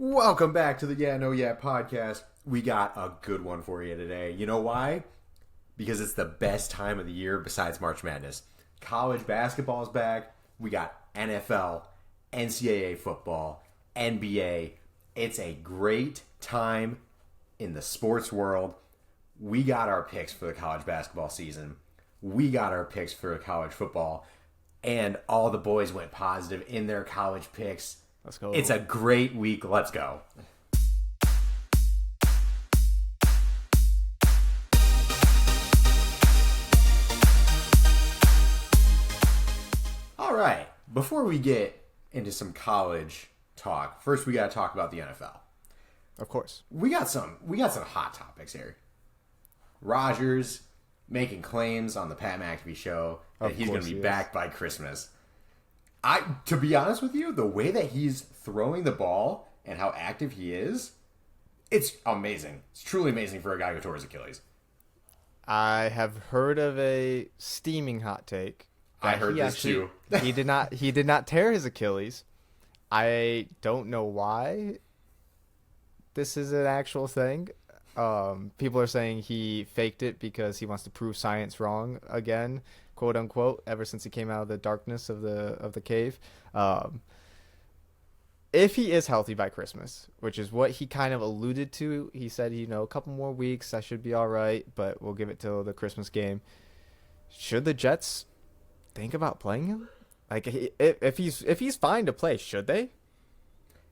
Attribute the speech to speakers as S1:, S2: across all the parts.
S1: Welcome back to the Yeah No Yeah podcast. We got a good one for you today. You know why? Because it's the best time of the year besides March Madness. College basketball is back. We got NFL, NCAA football, NBA. It's a great time in the sports world. We got our picks for the college basketball season. We got our picks for college football. And all the boys went positive in their college picks.
S2: Let's go.
S1: It's a great week. Let's go. All right. Before we get into some college talk, first we got to talk about the NFL.
S2: Of course.
S1: We got some hot topics here. Rodgers making claims on the Pat McAfee show that he's going to be back by Christmas. To be honest with you, the way that he's throwing the ball and how active he is, it's amazing. It's truly amazing for a guy who tore his Achilles.
S2: I have heard of a steaming hot take.
S1: I heard this too.
S2: He did not tear his Achilles. I don't know why this is an actual thing. People are saying he faked it because he wants to prove science wrong again, quote unquote, ever since he came out of the darkness of the cave. If he is healthy by Christmas, which is what he kind of alluded to, he said, a couple more weeks, I should be all right, but we'll give it till the Christmas game. Should the Jets think about playing him? Like, if he's fine to play, should they?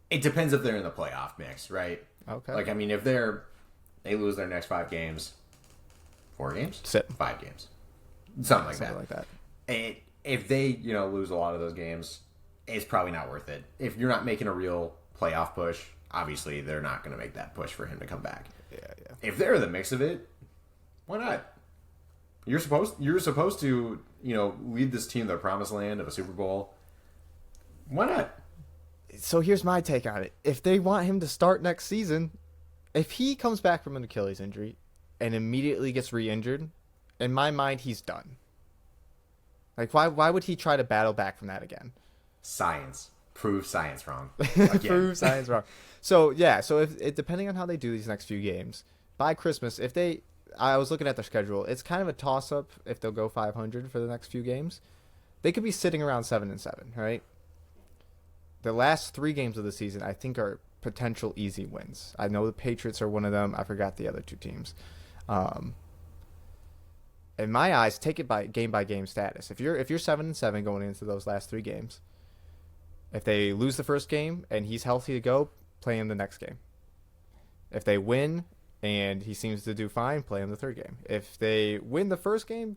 S1: It depends if they're in the playoff mix, right?
S2: Okay.
S1: Like, I mean, if they lose their next 5 games, 4 games,
S2: Sit
S1: 5 games, something like
S2: Something
S1: that.
S2: like that.
S1: If they lose a lot of those games, it's probably not worth it. If you're not making a real playoff push, obviously they're not going to make that push for him to come back.
S2: Yeah.
S1: If they're in the mix of it, why not? You're supposed to lead this team to the promised land of a Super Bowl. Why not?
S2: So here's my take on it. If they want him to start next season, if he comes back from an Achilles injury and immediately gets re-injured, in my mind, he's done. Like, why would he try to battle back from that again?
S1: Science. Prove science wrong. Again.
S2: Prove science wrong. So, yeah. So, if depending on how they do these next few games, by Christmas, I was looking at their schedule, it's kind of a toss-up if they'll go 500 for the next few games. They could be sitting around 7-7, right? The last 3 games of the season, I think, are potential easy wins. I know the Patriots are one of them. I forgot the other 2 teams. In my eyes, take it by game status. If you're 7-7 going into those last 3 games, if they lose the first game and he's healthy to go, play him the next game. If they win and he seems to do fine, play him the third game. If they win the first game,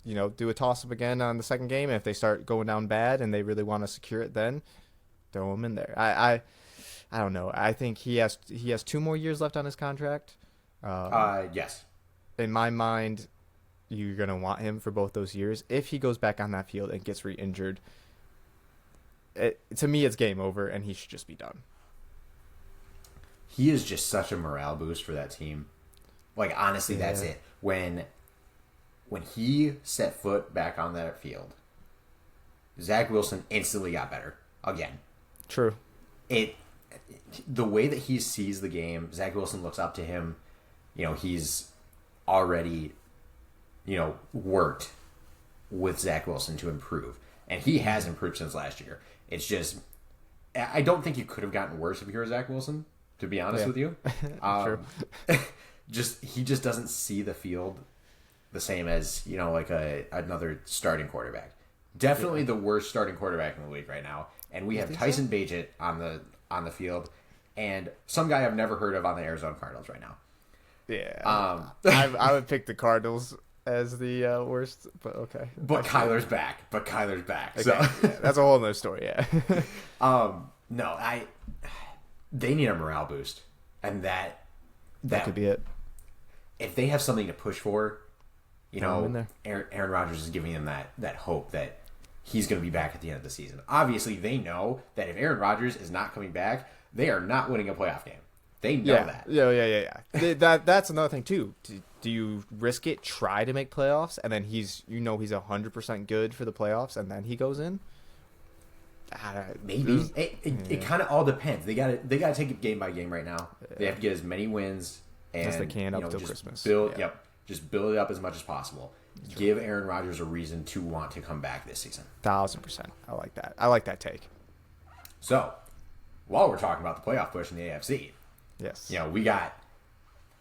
S2: do a toss-up again on the second game. And if they start going down bad and they really want to secure it, then throw him in there. I don't know. I think he has 2 more years left on his contract.
S1: Yes.
S2: In my mind, you're going to want him for both those years. If he goes back on that field and gets re-injured, to me, it's game over, and he should just be done.
S1: He is just such a morale boost for that team. Like, honestly, that's it. When he set foot back on that field, Zach Wilson instantly got better again.
S2: True.
S1: The way that he sees the game, Zach Wilson looks up to him. He's already, worked with Zach Wilson to improve. And he has improved since last year. It's just, I don't think you could have gotten worse if you were Zach Wilson, to be honest with you.
S2: True.
S1: He just doesn't see the field the same as, like another starting quarterback. Definitely the worst starting quarterback in the league right now. And we have Tyson Bagent on the field and some guy I've never heard of on the Arizona Cardinals right now.
S2: Yeah. I would pick the Cardinals as the worst, but okay.
S1: But Kyler's back.
S2: Okay.
S1: So
S2: Yeah, that's a whole other story, yeah.
S1: No, they need a morale boost. And that
S2: could be it.
S1: If they have something to push for,
S2: in there.
S1: Aaron Rodgers is giving them that hope that he's going to be back at the end of the season. Obviously, they know that if Aaron Rodgers is not coming back, they are not winning a playoff game. They know that.
S2: Yeah. That's another thing, too. Do you risk it, try to make playoffs, and then he's 100% good for the playoffs, and then he goes in?
S1: Maybe it kind of all depends. They got to take it game by game right now. They have to get as many wins
S2: as they can up till
S1: just
S2: Christmas.
S1: Just build it up as much as possible. Give Aaron Rodgers a reason to want to come back this season.
S2: 1,000%. I like that. I like that take.
S1: So, while we're talking about the playoff push in the AFC,
S2: yes,
S1: we got.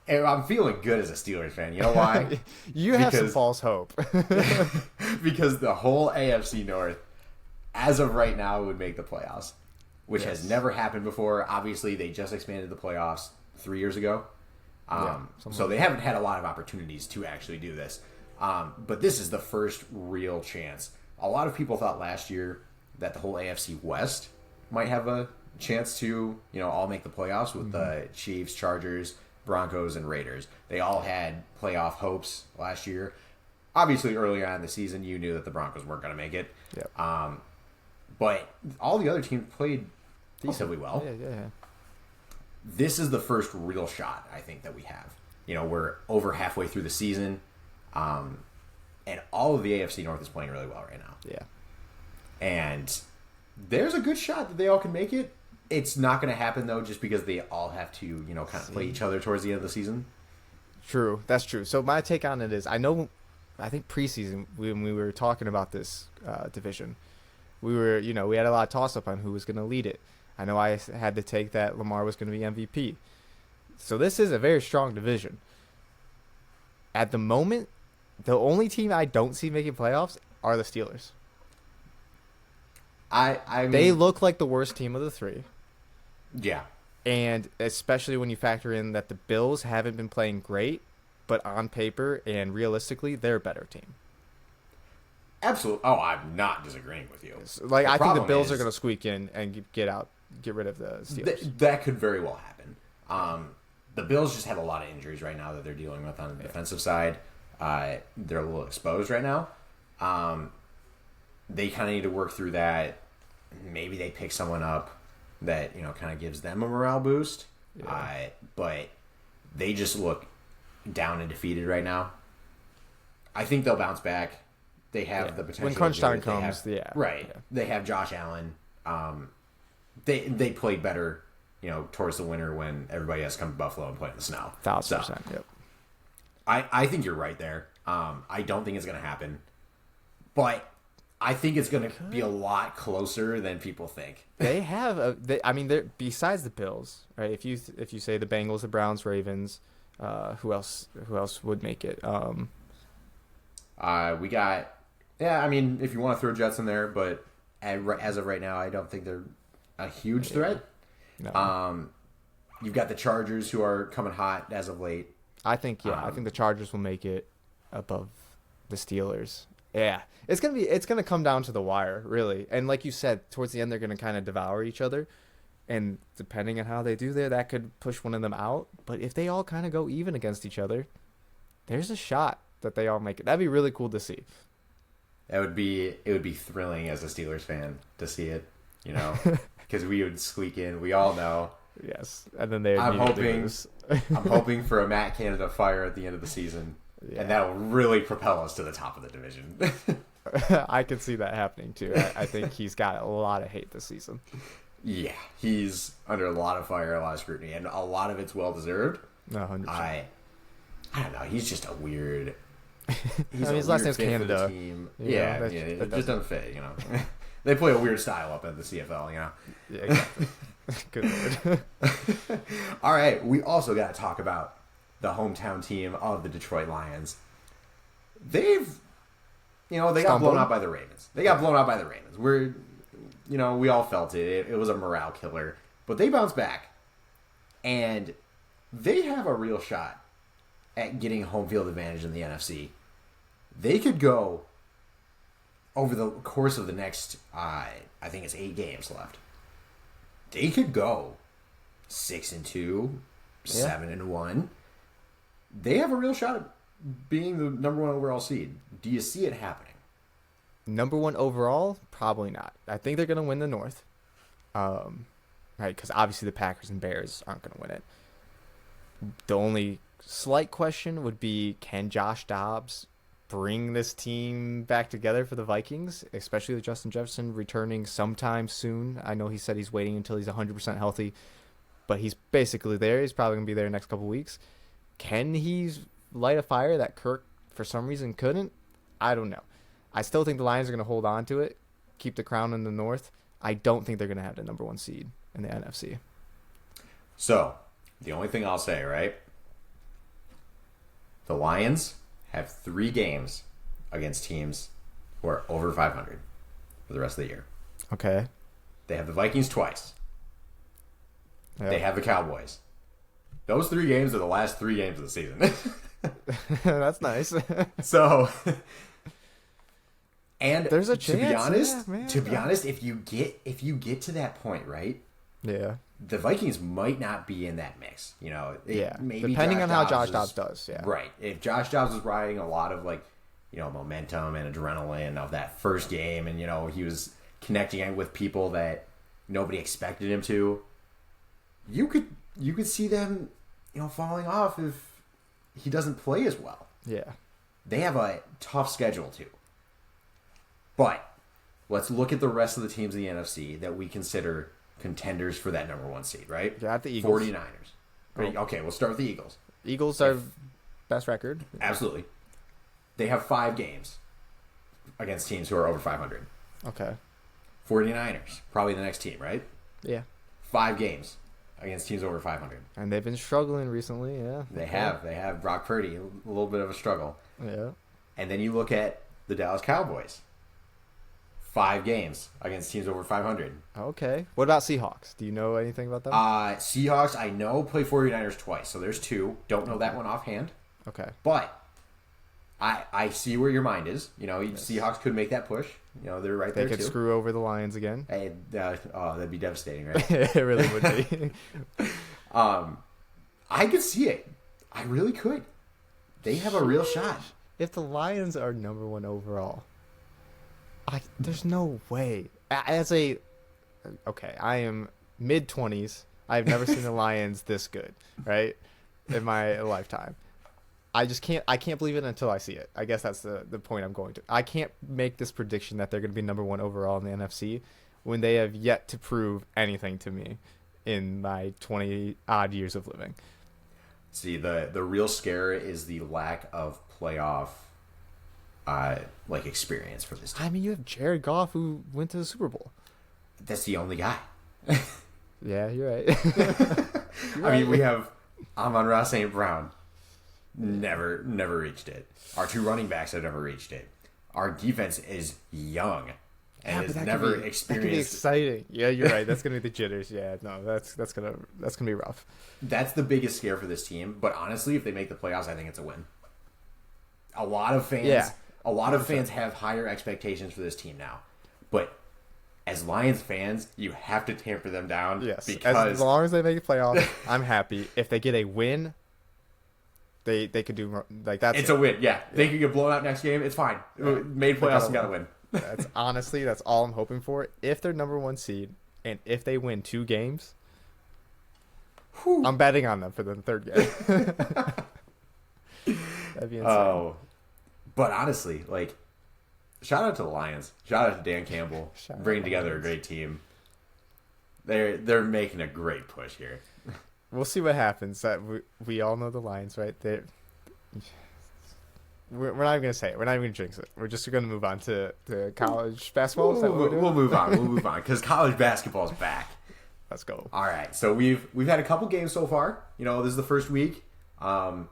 S1: And I'm feeling good as a Steelers fan. You know why?
S2: You have some false hope.
S1: Because the whole AFC North, as of right now, would make the playoffs, which has never happened before. Obviously, they just expanded the playoffs 3 years ago. So they haven't had a lot of opportunities to actually do this. But this is the first real chance. A lot of people thought last year that the whole AFC West might have a chance to, all make the playoffs with the Chiefs, Chargers, Broncos, and Raiders. They all had playoff hopes last year. Obviously, earlier on in the season, you knew that the Broncos weren't going to make it.
S2: Yep.
S1: But all the other teams played decently well.
S2: Yeah.
S1: This is the first real shot, I think, that we have. We're over halfway through the season, and all of the AFC North is playing really well right now.
S2: Yeah.
S1: And there's a good shot that they all can make it. It's not going to happen, though, just because they all have to, kind of play each other towards the end of the season.
S2: True. That's true. So my take on it is, I think preseason, when we were talking about this division, we had a lot of toss-up on who was going to lead it. I know I had to take that Lamar was going to be MVP. So this is a very strong division. At the moment, the only team I don't see making playoffs are the Steelers.
S1: I mean,
S2: they look like the worst team of the three.
S1: Yeah.
S2: And especially when you factor in that the Bills haven't been playing great, but on paper and realistically, they're a better team.
S1: Absolutely. Oh, I'm not disagreeing with you.
S2: I think the Bills are going to squeak in and get rid of the Steelers.
S1: That could very well happen. The Bills just have a lot of injuries right now that they're dealing with on the defensive side. They're a little exposed right now. They kind of need to work through that. Maybe they pick someone up that kind of gives them a morale boost. Yeah. But they just look down and defeated right now. I think they'll bounce back. They have the potential.
S2: When crunch time comes,
S1: right.
S2: Yeah.
S1: They have Josh Allen. They played better, towards the winter when everybody has to come to Buffalo and play in the snow.
S2: 1,000%. Yep.
S1: I think you're right there. I don't think it's going to happen, but I think it's going to be a lot closer than people think.
S2: They have they're besides the Bills, right? If you say the Bengals, the Browns, Ravens, who else would make it?
S1: We got if you want to throw Jets in there, but as of right now, I don't think they're a huge threat.
S2: No.
S1: You've got the Chargers who are coming hot as of late.
S2: I think the Chargers will make it above the Steelers. Yeah, it's gonna come down to the wire, really. And like you said, towards the end, they're gonna kind of devour each other. And depending on how they do there, that could push one of them out. But if they all kind of go even against each other, there's a shot that they all make it. That'd be really cool to see.
S1: It would be thrilling as a Steelers fan to see it, because we would squeak in. We all know.
S2: Yes, and then
S1: I'm hoping for a Matt Canada fire at the end of the season, and that will really propel us to the top of the division.
S2: I could see that happening too. I think he's got a lot of hate this season.
S1: Yeah, he's under a lot of fire, a lot of scrutiny, and a lot of it's well deserved.
S2: 100%.
S1: I don't know. He's just a weird.
S2: His last name's Canada.
S1: It just doesn't fit. They play a weird style up at the CFL.
S2: Yeah, exactly. Good lord.
S1: All right, we also got to talk about the hometown team of the Detroit Lions. They got blown out by the Ravens. We all felt it. It was a morale killer. But they bounced back. And they have a real shot at getting home field advantage in the NFC. They could go over the course of the next, I think it's 8 games left. They could go 6-2, 7-1. They have a real shot at being the number 1 overall seed. Do you see it happening?
S2: Number 1 overall? Probably not. I think they're going to win the North. Right, because obviously the Packers and Bears aren't going to win it. The only slight question would be, can Josh Dobbs bring this team back together for the Vikings, especially with Justin Jefferson returning sometime soon. I know he said he's waiting until he's 100% healthy, but he's basically there. He's probably going to be there next couple weeks. Can he light a fire that Kirk, for some reason, couldn't? I don't know. I still think the Lions are going to hold on to it, keep the crown in the North. I don't think they're going to have the number 1 seed in the NFC.
S1: So, the only thing I'll say, right? The Lions have 3 games against teams who are over 500 for the rest of the year.
S2: Okay.
S1: They have the Vikings twice.
S2: Yep.
S1: They have the Cowboys. Those 3 games are the last 3 games of the season.
S2: That's nice.
S1: So, and
S2: there's a
S1: to
S2: chance.
S1: be honest, if you get to that point, right?
S2: Yeah.
S1: The Vikings might not be in that mix. Maybe
S2: depending on how Josh Dobbs does. Yeah.
S1: Right. If Josh Dobbs was riding a lot of momentum and adrenaline of that first game, and he was connecting with people that nobody expected him to, you could see them, falling off if he doesn't play as well.
S2: Yeah.
S1: They have a tough schedule too. But let's look at the rest of the teams in the NFC that we consider contenders for that number 1 seed, right?
S2: Yeah, the Eagles.
S1: 49ers. Okay, we'll start with the Eagles.
S2: Eagles are best record.
S1: Absolutely. They have 5 games against teams who are over 500.
S2: Okay.
S1: 49ers, probably the next team, right?
S2: Yeah.
S1: 5 games against teams over 500.
S2: And they've been struggling recently, yeah.
S1: They have. They have Brock Purdy, a little bit of a struggle.
S2: Yeah.
S1: And then you look at the Dallas Cowboys. 5 games against teams over 500.
S2: Okay. What about Seahawks? Do you know anything about them?
S1: Seahawks, I know, play 49ers twice, so there's 2. Don't know that one offhand.
S2: Okay.
S1: But I see where your mind is. Seahawks could make that push. They're right there, too.
S2: They could screw over the Lions again.
S1: Hey, that'd be devastating, right?
S2: It really would be.
S1: I could see it. I really could. They have a real shot.
S2: If the Lions are number 1 overall, there's no way. I am mid-20s. I've never seen the Lions this good, right, in my lifetime. I can't believe it until I see it. I guess that's the point I'm going to. I can't make this prediction that they're going to be number 1 overall in the NFC when they have yet to prove anything to me in my 20-odd years of living.
S1: See, the real scare is the lack of playoff experience for this team.
S2: I mean, you have Jared Goff who went to the Super Bowl.
S1: That's the only guy.
S2: Yeah, you're right.
S1: I mean, we have Amon-Ra St. Brown. Never reached it. Our 2 running backs have never reached it. Our defense is young and has never experienced. That could be
S2: exciting. Yeah, you're right. That's gonna be the jitters. Yeah, no, that's gonna be rough.
S1: That's the biggest scare for this team. But honestly, if they make the playoffs, I think it's a win. A lot of fans. Yeah. A lot of fans have higher expectations for this team now, but as Lions fans, you have to tamper them down.
S2: Yes,
S1: because
S2: as long as they make the playoffs, I'm happy. If they get a win, they could do that.
S1: It's a win. Yeah, they could get blown out next game. It's fine. Made playoffs, and got to win.
S2: That's all I'm hoping for. If they're number 1 seed and if they win 2 games, I'm betting on them for the 3rd game. That'd be insane.
S1: Oh. But honestly, shout out to the Lions. Shout out to Dan Campbell. Bringing together a great team. They're making a great push here.
S2: We'll see what happens. We all know the Lions, right? We're not even going to say it. We're not even going to jinx it. We're just going to move on to college basketball.
S1: We'll move on. We'll move on because college basketball is back.
S2: Let's go.
S1: All right. So we've had a couple games so far. This is the first week. To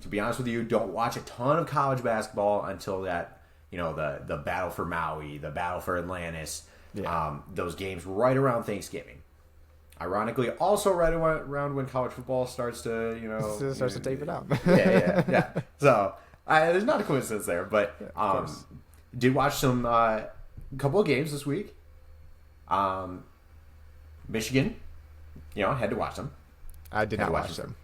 S1: be honest with you, don't watch a ton of college basketball until that, the battle for Maui, the battle for Atlantis, those games right around Thanksgiving. Ironically, also right around when college football starts to,
S2: starts to tape it out.
S1: Yeah. So there's not a coincidence there, but did watch some couple of games this week. Michigan, had to watch them.
S2: I did not watch them.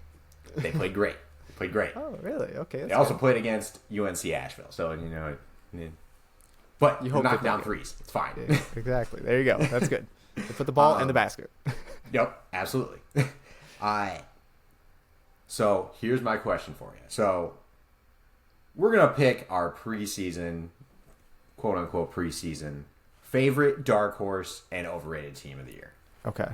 S1: They played great.
S2: Oh, really? Okay.
S1: They also played against UNC Asheville, so but you knock down threes. It's fine.
S2: Yeah, exactly. There you go. That's good. They put the ball in the basket.
S1: Yep, absolutely. So here's my question for you. So we're going to pick our preseason, quote-unquote preseason, favorite dark horse and overrated team of the year.
S2: Okay.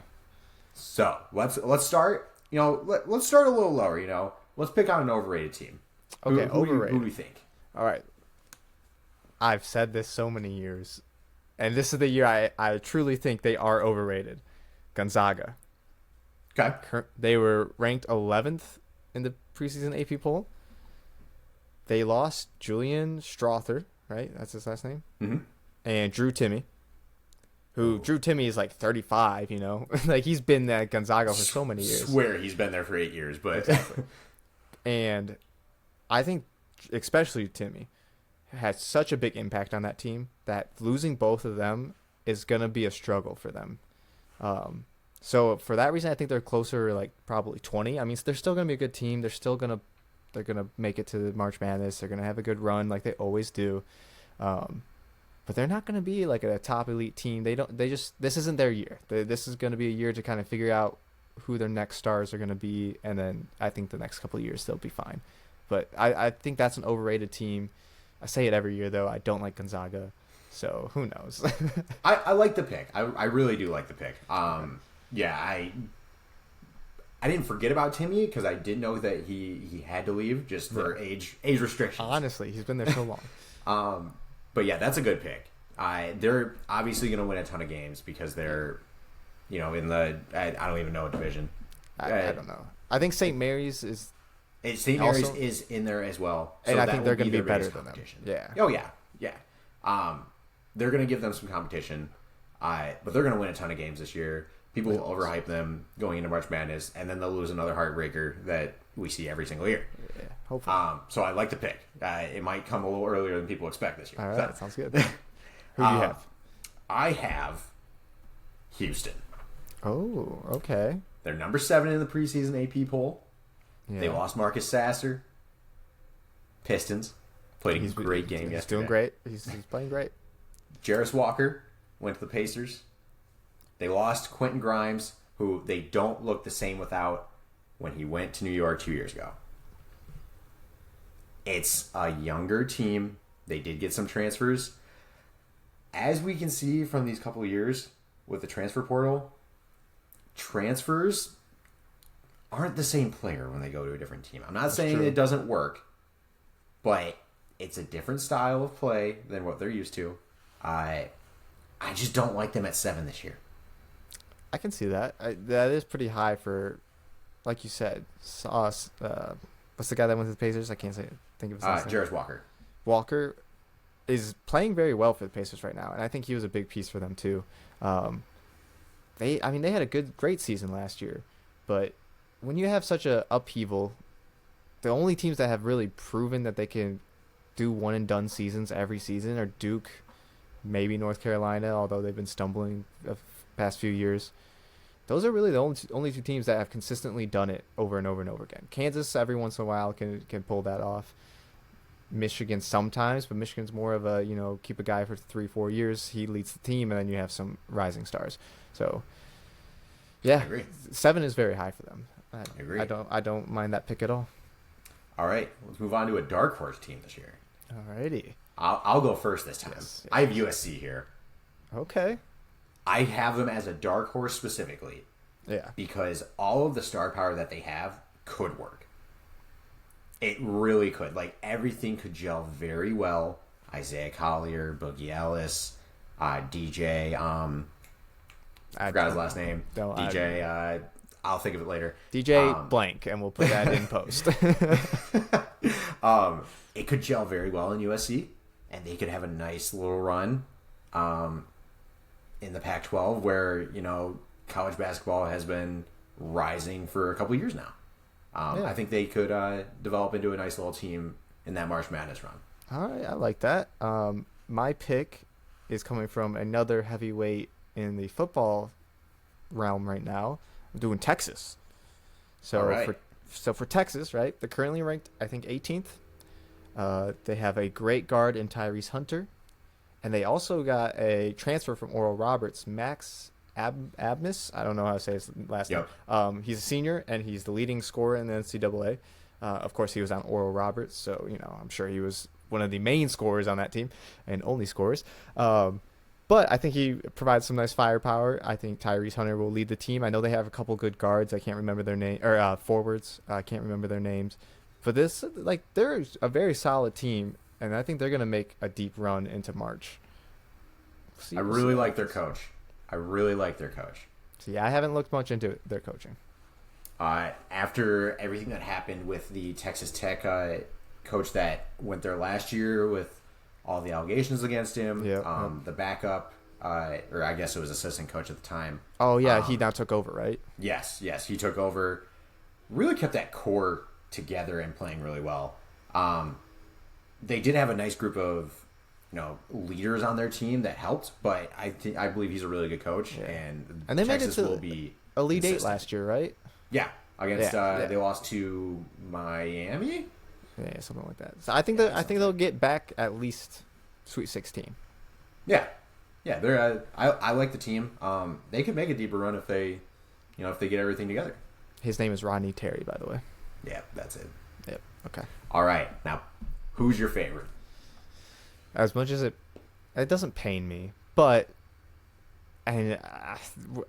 S1: So, let's start, let's start a little lower, Let's pick on an overrated team.
S2: Okay,
S1: Who
S2: overrated.
S1: do you think?
S2: All right. I've said this so many years, and this is the year I truly think they are overrated. Gonzaga.
S1: Okay.
S2: They were ranked 11th in the preseason AP poll. They lost Julian Strother, right? That's his last name.
S1: Mm-hmm.
S2: And Drew Timme, Drew Timme is like 35, like he's been at Gonzaga for so many years.
S1: Swear he's been there for 8 years, but
S2: Exactly. And I think especially Timme had such a big impact on that team that losing both of them is going to be a struggle for them. So for that reason, I think they're closer, like probably 20. I mean, they're still going to be a good team. They're going to make it to the March Madness. They're going to have a good run like they always do. But they're not going to be like a top elite team. This isn't their year. This is going to be a year to kind of figure out who their next stars are going to be. And then I think the next couple of years they'll be fine. But I think that's an overrated team. I say it every year though. I don't like Gonzaga. So who knows?
S1: I like the pick. I really do like the pick. Yeah, I didn't forget about Timme because I did know that he had to leave just for age restrictions.
S2: Honestly, he's been there so long.
S1: But yeah, that's a good pick. They're obviously going to win a ton of games because they're, in the I don't even know a division.
S2: I don't know. I think St. Mary's is.
S1: St. Mary's is in there as well,
S2: so and I think they're going to be better than them. Yeah.
S1: Oh yeah. They're going to give them some competition, but they're going to win a ton of games this year. People will overhype them going into March Madness, and then they'll lose another heartbreaker that we see every single year.
S2: Yeah, hopefully.
S1: So I like the pick. It might come a little earlier than people expect this year.
S2: All right, sounds good. Who do you have?
S1: I have Houston.
S2: Oh, okay.
S1: They're number 7 in the preseason AP poll.
S2: Yeah.
S1: They lost Marcus Sasser. Pistons played a great game yesterday.
S2: He's doing great. He's playing great.
S1: Jarris Walker went to the Pacers. They lost Quentin Grimes, who they don't look the same without when he went to New York 2 years ago. It's a younger team. They did get some transfers. As we can see from these couple of years with the transfer portal, transfers aren't the same player when they go to a different team. I'm not saying it doesn't work, but it's a different style of play than what they're used to. I just don't like them at 7 this year.
S2: I can see that. That is pretty high for, like you said, what's the guy that went to the Pacers? I can't think of his last name.
S1: Jarris Walker.
S2: Walker is playing very well for the Pacers right now, and I think he was a big piece for them too. They had a great season last year, but when you have such a upheaval, the only teams that have really proven that they can do one and done seasons every season are Duke, maybe North Carolina, although they've been stumbling the past few years. Those are really the only two teams that have consistently done it over and over and over again. Kansas every once in a while can pull that off. Michigan sometimes, but Michigan's more of a, keep a guy for 3-4 years, he leads the team, and then you have some rising stars. So yeah,
S1: I agree.
S2: 7 is very high for them.
S1: I agree.
S2: I don't mind that pick at all.
S1: All right, let's move on to a dark horse team this year.
S2: Alrighty.
S1: I'll go first this time.
S2: Yes.
S1: I have USC here.
S2: Okay.
S1: I have them as a dark horse specifically.
S2: Yeah.
S1: Because all of the star power that they have could work. It really could. Like, everything could gel very well. Isaiah Collier, Boogie Ellis, DJ, I forgot his last name. DJ, I'll think of it later.
S2: DJ blank, and we'll put that in post.
S1: It could gel very well in USC, and they could have a nice little run in the Pac-12 where, college basketball has been rising for a couple years now. I think they could develop into a nice little team in that March Madness run.
S2: All right, I like that. My pick is coming from another heavyweight in the football realm right now. I'm doing Texas. So for Texas, right, they're currently ranked, I think, 18th. They have a great guard in Tyrese Hunter. And they also got a transfer from Oral Roberts, Max Abmas. I don't know how to say his last name. He's a senior, and he's the leading scorer in the NCAA. Of course, he was on Oral Roberts, so I'm sure he was one of the main scorers on that team and only scorers. But I think he provides some nice firepower. I think Tyrese Hunter will lead the team. I know they have a couple good guards. I can't remember their name, or forwards. I can't remember their names. But they're a very solid team, and I think they're gonna make a deep run into March.
S1: I really like their coach.
S2: So yeah, I haven't looked much into their coaching.
S1: After everything that happened with the Texas Tech coach that went there last year with all the allegations against him, the backup, or I guess it was assistant coach at the time.
S2: Oh, yeah, he now took over, right?
S1: Yes, he took over. Really kept that core together and playing really well. They did have a nice group of leaders on their team that helped, but I believe he's a really good coach, and
S2: they
S1: Texas
S2: made it to
S1: will be
S2: Elite
S1: consistent.
S2: 8 last year, right?
S1: Yeah, against they lost to Miami.
S2: Yeah, something like that. So I think they'll get back at least Sweet 16.
S1: Yeah. They're I like the team. They could make a deeper run if they get everything together.
S2: His name is Rodney Terry, by the way.
S1: Yeah, that's it.
S2: Yep. Okay.
S1: All right. Now, who's your favorite?
S2: As much as it doesn't pain me, but and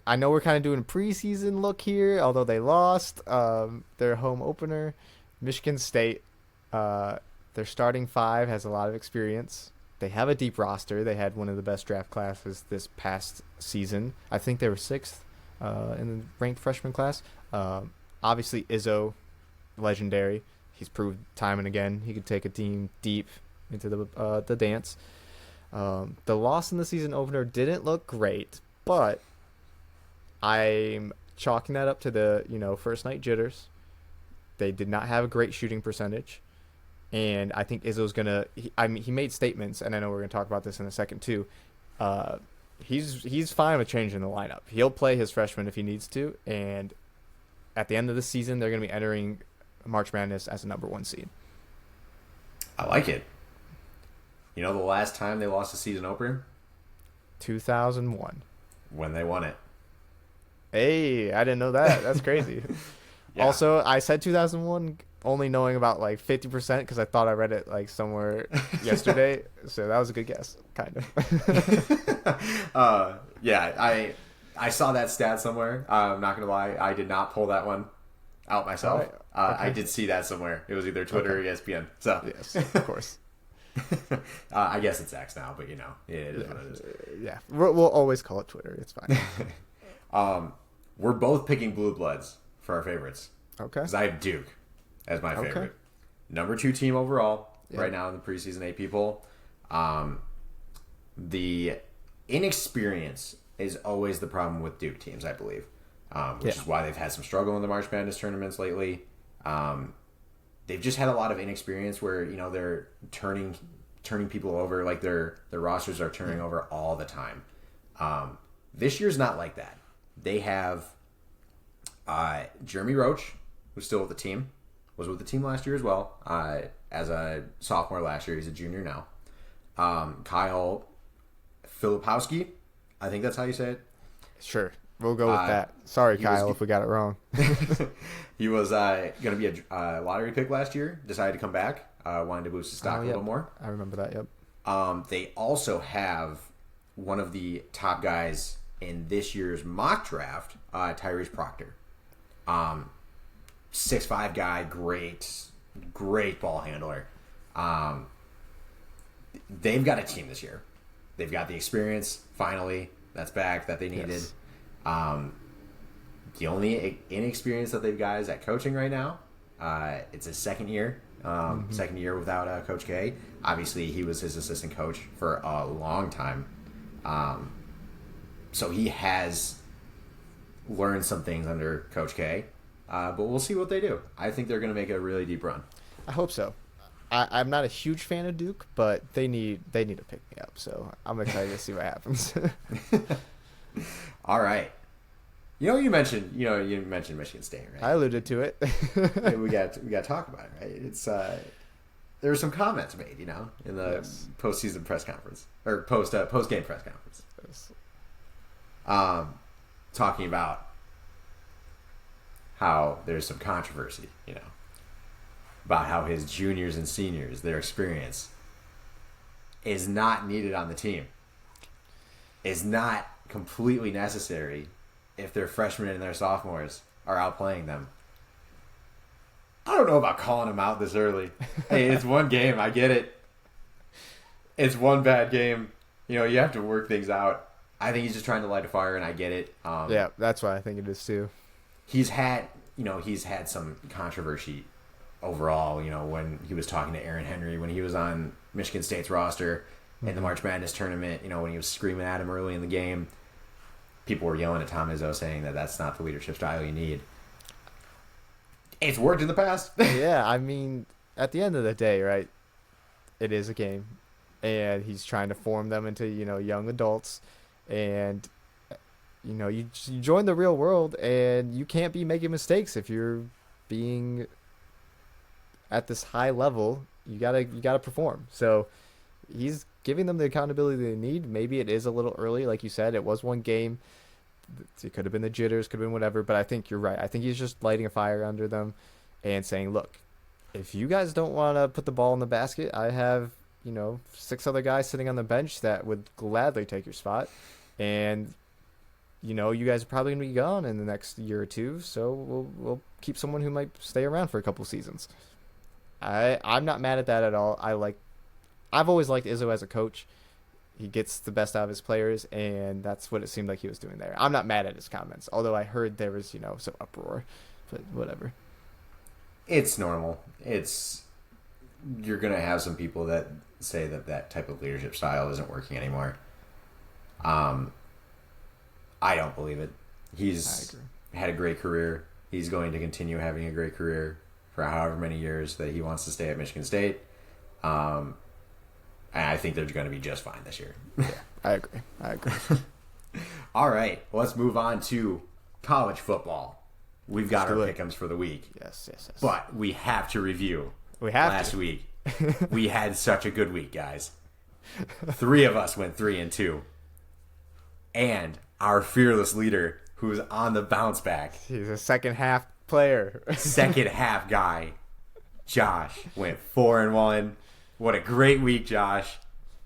S2: I know we're kind of doing a preseason look here, although they lost their home opener. Michigan State, their starting five has a lot of experience. They have a deep roster. They had one of the best draft classes this past season. I think they were 6th in the ranked freshman class. Obviously, Izzo, legendary. He's proved time and again he could take a team deep into the dance. The loss in the season opener didn't look great, but I'm chalking that up to the first night jitters. They did not have a great shooting percentage, and I think Izzo's gonna. He made statements, and I know we're gonna talk about this in a second too. He's fine with changing the lineup. He'll play his freshman if he needs to, and at the end of the season, they're gonna be entering March Madness as a number 1 seed.
S1: I like it. The last time they lost a season opener?
S2: 2001.
S1: When they won it.
S2: Hey, I didn't know that. That's crazy. Yeah. Also, I said 2001 only knowing about 50% because I thought I read it somewhere yesterday. So that was a good guess, kind
S1: of. Yeah, I saw that stat somewhere. I'm not going to lie. I did not pull that one out myself. Right. Okay. I did see that somewhere. It was either Twitter or ESPN. So
S2: yes, of course.
S1: I guess it's X now, but it is what it is.
S2: Yeah, we'll always call it Twitter. It's fine.
S1: We're both picking Blue Bloods for our favorites.
S2: Okay.
S1: Because I have Duke as my favorite. Number 2 team overall right now in the preseason 8 people. The inexperience is always the problem with Duke teams, I believe, which is why they've had some struggle in the March Madness tournaments lately. They've just had a lot of inexperience where they're turning people over, their rosters are turning over all the time. This year's not like that. They have Jeremy Roach, who's still with the team, was with the team last year as well, as a sophomore last year. He's a junior now. Kyle Filipowski, I think that's how you say it.
S2: Sure. We'll go with that. Sorry, Kyle, if we got it wrong.
S1: He was going to be a lottery pick last year. Decided to come back. Wanted to boost his stock a little more.
S2: I remember that, yep.
S1: They also have one of the top guys in this year's mock draft, Tyrese Proctor. 6'5" guy, great ball handler. They've got a team this year. They've got the experience, finally, that's back, that they needed. Yes. The only inexperience that they've got is at coaching right now. It's his second year. Second year without Coach K. Obviously, he was his assistant coach for a long time. So he has learned some things under Coach K. But we'll see what they do. I think they're going to make a really deep run.
S2: I hope so. I'm not a huge fan of Duke, but they need to pick me up. So I'm excited to see what happens.
S1: All right. You mentioned Michigan State, right?
S2: I alluded to it.
S1: Hey, we got to talk about it, right? It's there were some comments made, in the postseason press conference or post game press conference. Yes. Talking about how there's some controversy, about how his juniors and seniors, their experience, is not needed on the team. Is not completely necessary if their freshmen and their sophomores are outplaying them. I don't know about calling him out this early. Hey, it's one game. I get it. It's one bad game. You have to work things out. I think he's just trying to light a fire, and I get it.
S2: Yeah, that's what I think it is too.
S1: He's had some controversy overall. When he was talking to Aaron Henry, when he was on Michigan State's roster in the March Madness tournament, when he was screaming at him early in the game, people were yelling at Tom Izzo saying that that's not the leadership style you need. It's worked in the past.
S2: Yeah, I mean, at the end of the day, right, it is a game, and he's trying to form them into, young adults, and, you join the real world, and you can't be making mistakes if you're being at this high level. You gotta perform. So he's giving them the accountability they need. Maybe it is a little early, like you said. It was one game. It could have been the jitters, could have been whatever, but I think you're right. I think he's just lighting a fire under them and saying, look, if you guys don't want to put the ball in the basket, I have, 6 other guys sitting on the bench that would gladly take your spot. And, you guys are probably going to be gone in the next year or two, so we'll keep someone who might stay around for a couple seasons. I'm not mad at that at all. I've always liked Izzo as a coach. He gets the best out of his players, and that's what it seemed like he was doing there. I'm not mad at his comments, although I heard there was, some uproar, but whatever.
S1: It's normal. You're going to have some people that say that type of leadership style isn't working anymore. I don't believe it. He's had a great career. He's going to continue having a great career for however many years that he wants to stay at Michigan State. And I think they're going to be just fine this year.
S2: Yeah, I agree.
S1: All right, let's move on to college football. We've got our pick'ems for the week.
S2: Yes.
S1: But we have to review.
S2: Last
S1: week. We had such a good week, guys. 3 of us went 3-2. And our fearless leader, who's on the bounce back.
S2: He's a second half player.
S1: Second half guy. Josh went 4-1. What a great week, Josh.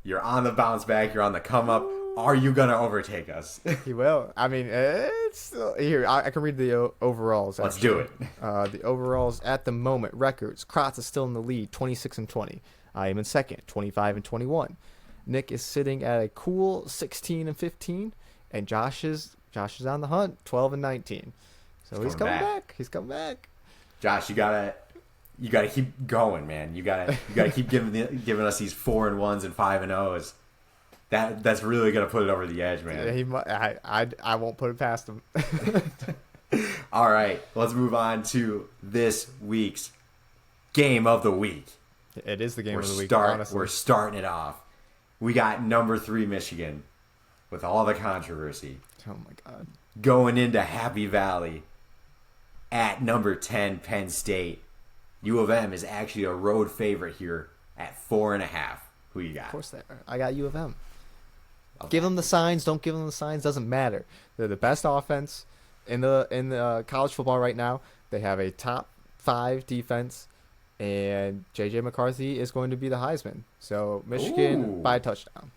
S1: You're on the bounce back. You're on the come up. Are you going to overtake us?
S2: He will. I mean, it's still... Here, I can read the overalls.
S1: Let's do it.
S2: The overalls at the moment, records. Kratz is still in the lead, 26-20. I am in second, 25-21. Nick is sitting at a cool 16-15. And Josh is on the hunt, 12-19. So he's coming back. He's coming back.
S1: Josh, you gotta keep going, man. You gotta keep giving us these 4-1s and 5-0s. That's really gonna put it over the edge, man.
S2: I won't put it past him.
S1: All right, let's move on to this week's game of the week.
S2: It is the game of the week. Honestly,
S1: we're starting it off. We got number 3 Michigan with all the controversy.
S2: Oh my God!
S1: Going into Happy Valley at number 10 Penn State. U of M is actually a road favorite here at 4.5. Who you got?
S2: Of course, I got U of M. Okay. Give them the signs. Don't give them the signs. Doesn't matter. They're the best offense in the college football right now. They have a top 5 defense, and J.J. McCarthy is going to be the Heisman. So Michigan by a touchdown.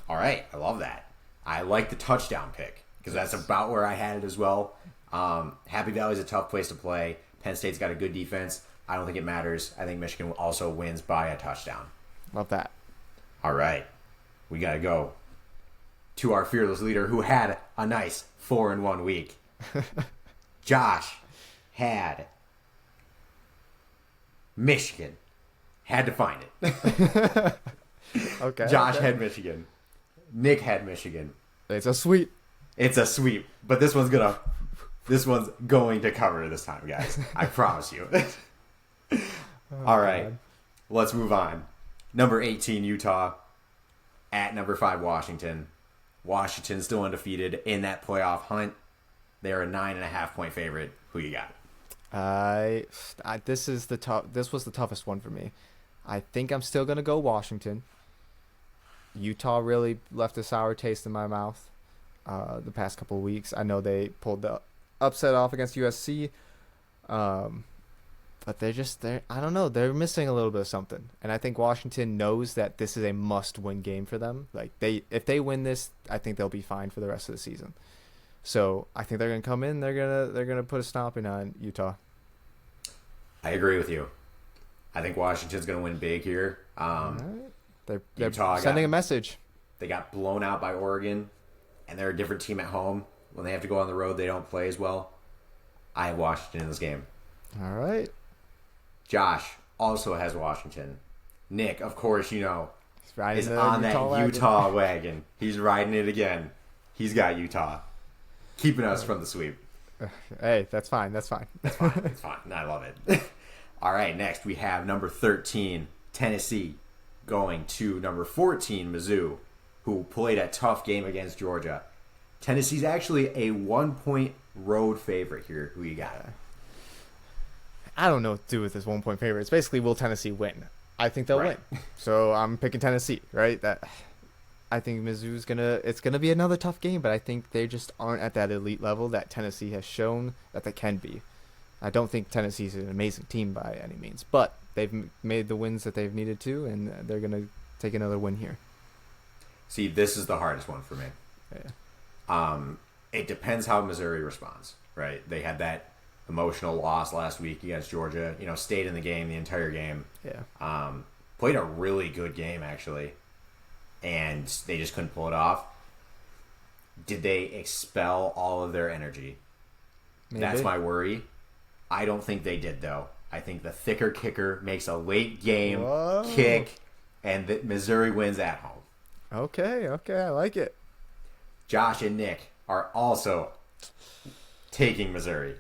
S1: All right, I love that. I like the touchdown pick because that's about where I had it as well. Happy Valley is a tough place to play. Penn State's got a good defense. I don't think it matters. I think Michigan also wins by a touchdown.
S2: Love that.
S1: All right. We got to go to our fearless leader who had a nice 4-1 week. Josh had Michigan. Had to find it.
S2: Okay.
S1: Josh had Michigan. Nick had Michigan.
S2: It's a sweep.
S1: It's a sweep. But this one's going to cover this time, guys. I promise you. All right.
S2: God.
S1: Let's move on. Number 18, Utah. At number 5, Washington. Washington still undefeated in that playoff hunt. They're a 9.5-point favorite. Who you got?
S2: This was the toughest one for me. I think I'm still gonna go Washington. Utah really left a sour taste in my mouth the past couple of weeks. I know they pulled the upset off against USC, But I don't know, they're missing a little bit of something. And I think Washington knows that this is a must-win game for them. Like if they win this, I think they'll be fine for the rest of the season. So I think they're gonna come in. They're gonna put a stomping on Utah.
S1: I agree with you. I think Washington's gonna win big here.
S2: All right. They're
S1: Utah
S2: sending a message.
S1: They got blown out by Oregon, and they're a different team at home. When they have to go on the road, they don't play as well. I have Washington in this game.
S2: All right.
S1: Josh also has Washington. Nick, of course, you know,
S2: He's
S1: is on that Utah wagon. He's riding it again. He's got Utah, keeping us from the sweep.
S2: Hey, that's fine. That's fine.
S1: It's fine. It's fine. I love it. All right, next we have number 13, Tennessee, going to number 14, Mizzou, who played a tough game against Georgia. Tennessee's actually a 1-point road favorite here. Who you got?
S2: I don't know what to do with this 1-point favorite. It's basically, will Tennessee win? I think they'll win. So I'm picking Tennessee, right? I think Mizzou's it's gonna be another tough game, but I think they just aren't at that elite level that Tennessee has shown that they can be. I don't think Tennessee's an amazing team by any means, but they've made the wins that they've needed to, and they're gonna take another win here.
S1: See, this is the hardest one for me.
S2: Yeah.
S1: It depends how Missouri responds, right? They had that emotional loss last week against Georgia. You know, stayed in the game the entire game.
S2: Yeah.
S1: Played a really good game actually, and they just couldn't pull it off. Did they expel all of their energy?
S2: Maybe.
S1: That's my worry. I don't think they did though. I think the thicker kicker makes a late game kick, and that Missouri wins at home.
S2: Okay, I like it.
S1: Josh and Nick are also taking Missouri.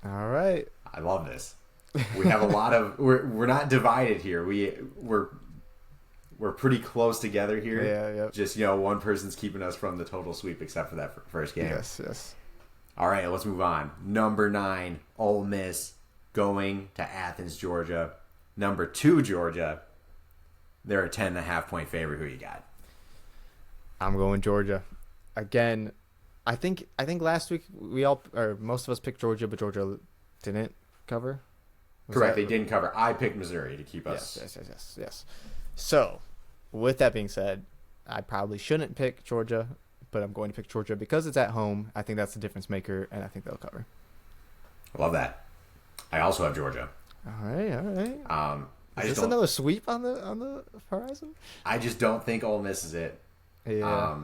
S2: All right.
S1: I love this. We have a lot of we're not divided here. We're pretty close together here.
S2: Yeah.
S1: Just, you know, one person's keeping us from the total sweep except for that first game.
S2: Yes.
S1: All right, let's move on. Number 9, Ole Miss, going to Athens, Georgia. Number 2, Georgia. They're a 10.5-point favorite. Who you got?
S2: I'm going Georgia. Again, I think last week most of us picked Georgia, but Georgia didn't cover.
S1: Correct, they didn't cover. I picked Missouri to keep us.
S2: Yes. So, with that being said, I probably shouldn't pick Georgia, but I'm going to pick Georgia because it's at home. I think that's the difference maker, and I think they'll cover.
S1: Love that. I also have Georgia.
S2: All right. Is this another sweep on the horizon?
S1: I just don't think Ole Miss is it.
S2: Yeah.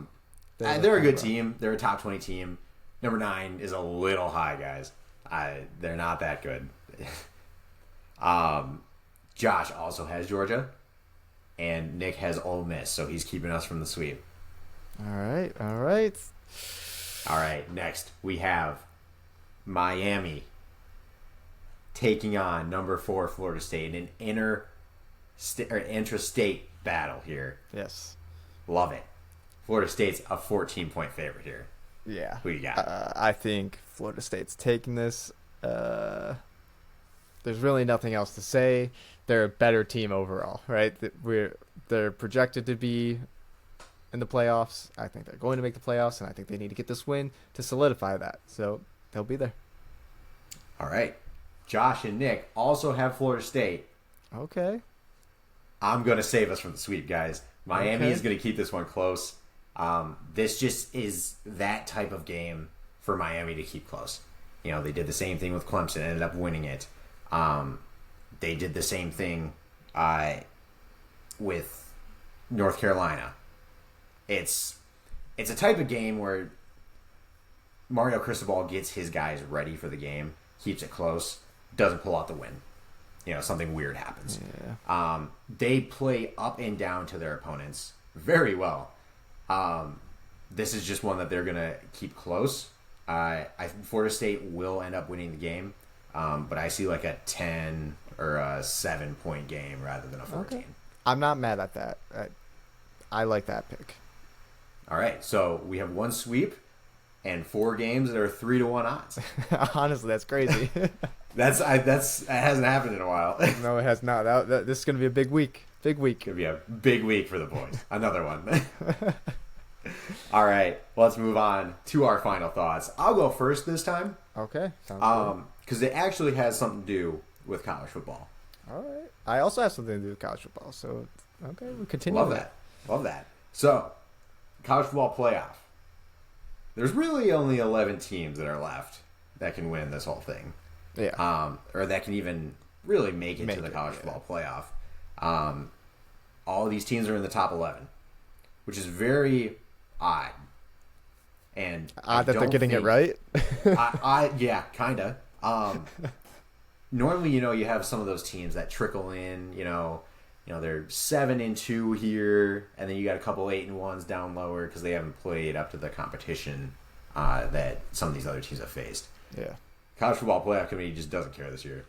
S1: They're a good team. They're a top 20 team. Number 9 is a little high, guys. They're not that good. Josh also has Georgia, and Nick has Ole Miss, so he's keeping us from the sweep.
S2: All right.
S1: All right, next we have Miami taking on number 4 Florida State in an intrastate battle here.
S2: Yes.
S1: Love it. Florida State's a 14-point favorite here.
S2: Yeah.
S1: Who you got?
S2: I think Florida State's taking this. There's really nothing else to say. They're a better team overall, right? They're projected to be in the playoffs. I think they're going to make the playoffs, and I think they need to get this win to solidify that. So they'll be there.
S1: All right. Josh and Nick also have Florida State.
S2: Okay.
S1: I'm going to save us from the sweep, guys. Miami is going to keep this one close. This just is that type of game for Miami to keep close. You know, they did the same thing with Clemson, ended up winning it. They did the same thing with North Carolina. It's a type of game where Mario Cristobal gets his guys ready for the game, keeps it close, doesn't pull out the win. You know, something weird happens.
S2: Yeah.
S1: They play up and down to their opponents very well. This is just one that they're going to keep close. I think Florida State will end up winning the game, but I see like a 10 or a 7-point game rather than a 14.
S2: Okay. I'm not mad at that. I like that pick.
S1: All right, so we have one sweep and 4 games that are 3-1 odds.
S2: Honestly, that's crazy.
S1: That hasn't happened in a while.
S2: No, it has not. This is going to be a big week. Big week.
S1: Could be a big week for the boys. Another one. All right, let's move on to our final thoughts. I'll go first this time.
S2: Okay. Sounds good.
S1: Because it actually has something to do with college football.
S2: All right. I also have something to do with college football. So, okay, we'll continue.
S1: Love that. Love that. So, college football playoff. There's really only 11 teams that are left that can win this whole thing.
S2: Yeah.
S1: Or that can even really make it to the college football playoff. All of these teams are in the top 11, which is very odd. And
S2: odd that they're getting it right.
S1: Yeah, kind of. Normally, you have some of those teams that trickle in. They're 7-2 here, and then you got a couple 8-1s down lower because they haven't played up to the competition that some of these other teams have faced.
S2: Yeah.
S1: College Football Playoff Committee just doesn't care this year.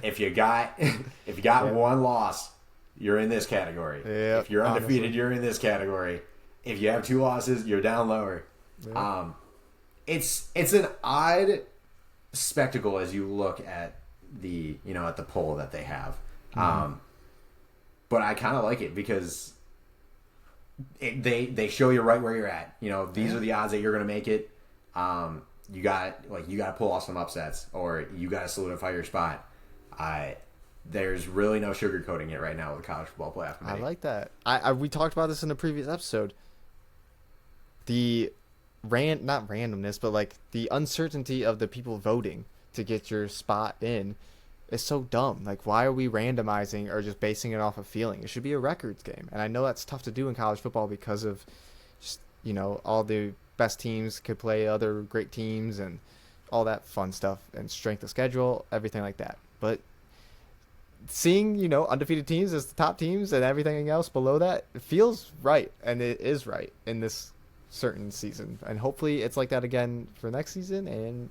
S1: If you got one loss, you're in this category.
S2: Yeah,
S1: if you're undefeated,
S2: honestly.
S1: you're in this category. If you have 2 losses, you're down lower.
S2: Yeah.
S1: It's an odd spectacle as you look at the poll that they have. But I kind of like it because they show you right where you're at. These are the odds that you're going to make it. You got to pull off some upsets, or you got to solidify your spot. There's really no sugarcoating it right now with the College Football Playoff Committee.
S2: I like that. We talked about this in a previous episode. The not randomness, but like the uncertainty of the people voting to get your spot in is so dumb. Like, why are we randomizing or just basing it off of feeling? It should be a records game. And I know that's tough to do in college football because of just, all the best teams could play other great teams and all that fun stuff and strength of schedule, everything like that. But seeing, undefeated teams as the top teams and everything else below that, it feels right. And it is right in this certain season. And hopefully it's like that again for next season and,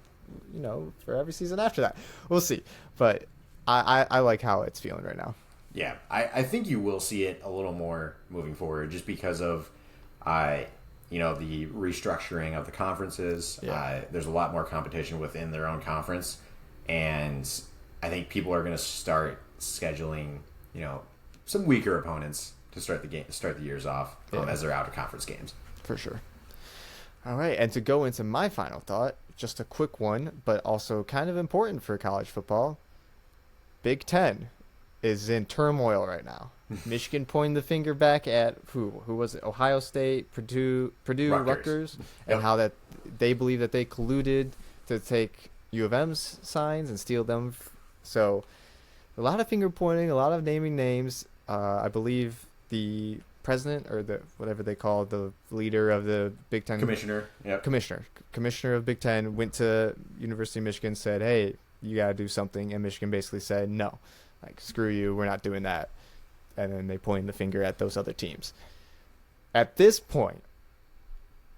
S2: for every season after that. We'll see. But I like how it's feeling right now.
S1: Yeah, I think you will see it a little more moving forward just because of, the restructuring of the conferences.
S2: Yeah.
S1: There's a lot more competition within their own conference. And I think people are going to start scheduling, some weaker opponents to start the years off as they're out of conference games.
S2: For sure. All right, and to go into my final thought, just a quick one, but also kind of important for college football. Big Ten is in turmoil right now. Michigan pointing the finger back at who was it? Ohio State, Purdue, Rutgers, and how that they believe that they colluded to take U of M's signs and steal them. So a lot of finger pointing, a lot of naming names. I believe the president or the whatever they call the leader of the Big Ten
S1: commissioner
S2: of Big Ten went to University of Michigan, said, hey, you got to do something, and Michigan basically said no, like, screw you, we're not doing that. And then they pointed the finger at those other teams. At this point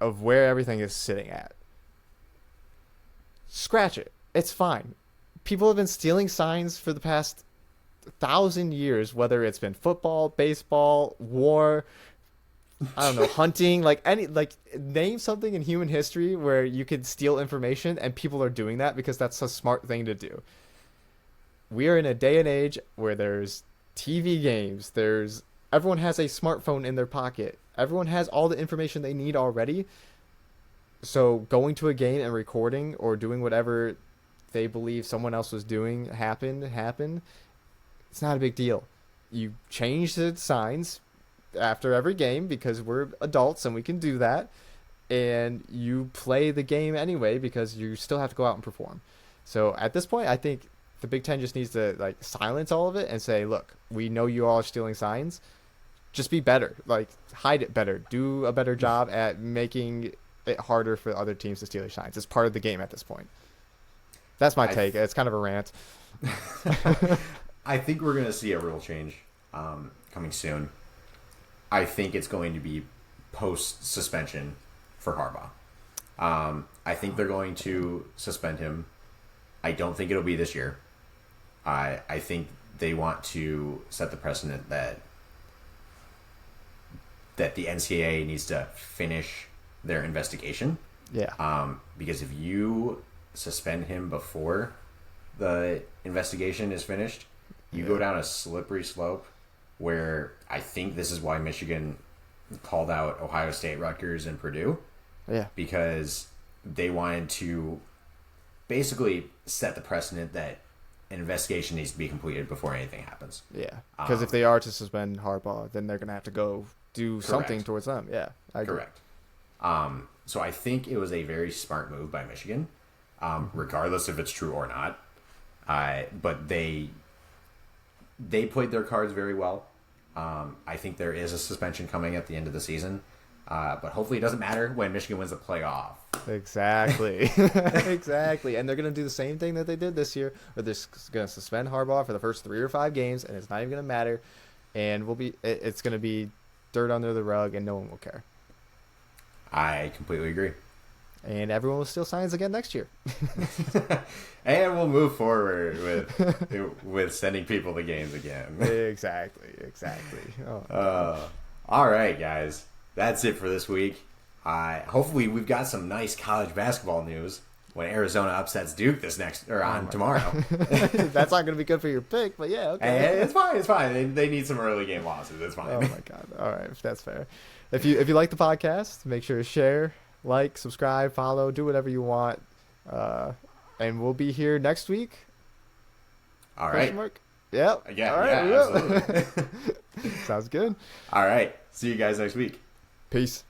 S2: of where everything is sitting at, scratch it, it's fine. People have been stealing signs for the past 1,000 years, whether it's been football, baseball, war, I don't know, hunting, name something in human history where you could steal information, and people are doing that because that's a smart thing to do. We are in a day and age where there's TV games, everyone has a smartphone in their pocket, everyone has all the information they need already. So going to a game and recording or doing whatever they believe someone else was doing happened. It's not a big deal. You change the signs after every game because we're adults and we can do that. And you play the game anyway because you still have to go out and perform. So at this point, I think the Big Ten just needs to silence all of it and say, look, we know you all are stealing signs. Just be better. Hide it better. Do a better job at making it harder for other teams to steal your signs. It's part of the game at this point. That's my take. It's kind of a rant.
S1: I think we're going to see a real change coming soon. I think it's going to be post-suspension for Harbaugh. I think they're going to suspend him. I don't think it'll be this year. I think they want to set the precedent that the NCAA needs to finish their investigation.
S2: Yeah.
S1: Because if you suspend him before the investigation is finished, you go down a slippery slope where I think this is why Michigan called out Ohio State, Rutgers, and Purdue.
S2: Yeah.
S1: Because they wanted to basically set the precedent that an investigation needs to be completed before anything happens.
S2: Yeah, because if they are to suspend Harbaugh, then they're going to have to go do something
S1: Correct.
S2: towards them. Yeah, I agree.
S1: Correct. So I think it was a very smart move by Michigan, regardless if it's true or not. But they played their cards very well. I think there is a suspension coming at the end of the season, but hopefully it doesn't matter when Michigan wins the playoff.
S2: Exactly. Exactly. And they're going to do the same thing that they did this year, where they're going to suspend Harbaugh for the first 3 or 5 games, and it's not even going to matter. And it's going to be dirt under the rug, and no one will care.
S1: I completely agree.
S2: And everyone will steal signs again next year.
S1: And we'll move forward with sending people to games again.
S2: Exactly. Oh.
S1: All right, guys. That's it for this week. Hopefully we've got some nice college basketball news when Arizona upsets Duke tomorrow.
S2: That's not going to be good for your pick, but yeah, okay.
S1: Hey, it's fine. They need some early game losses. It's fine.
S2: Oh my god. All right, that's fair. If you like the podcast, make sure to share, like, subscribe, follow, do whatever you want. And we'll be here next week.
S1: All right.
S2: Yep.
S1: Yeah,
S2: all right,
S1: absolutely.
S2: Sounds good.
S1: All right. See you guys next week.
S2: Peace.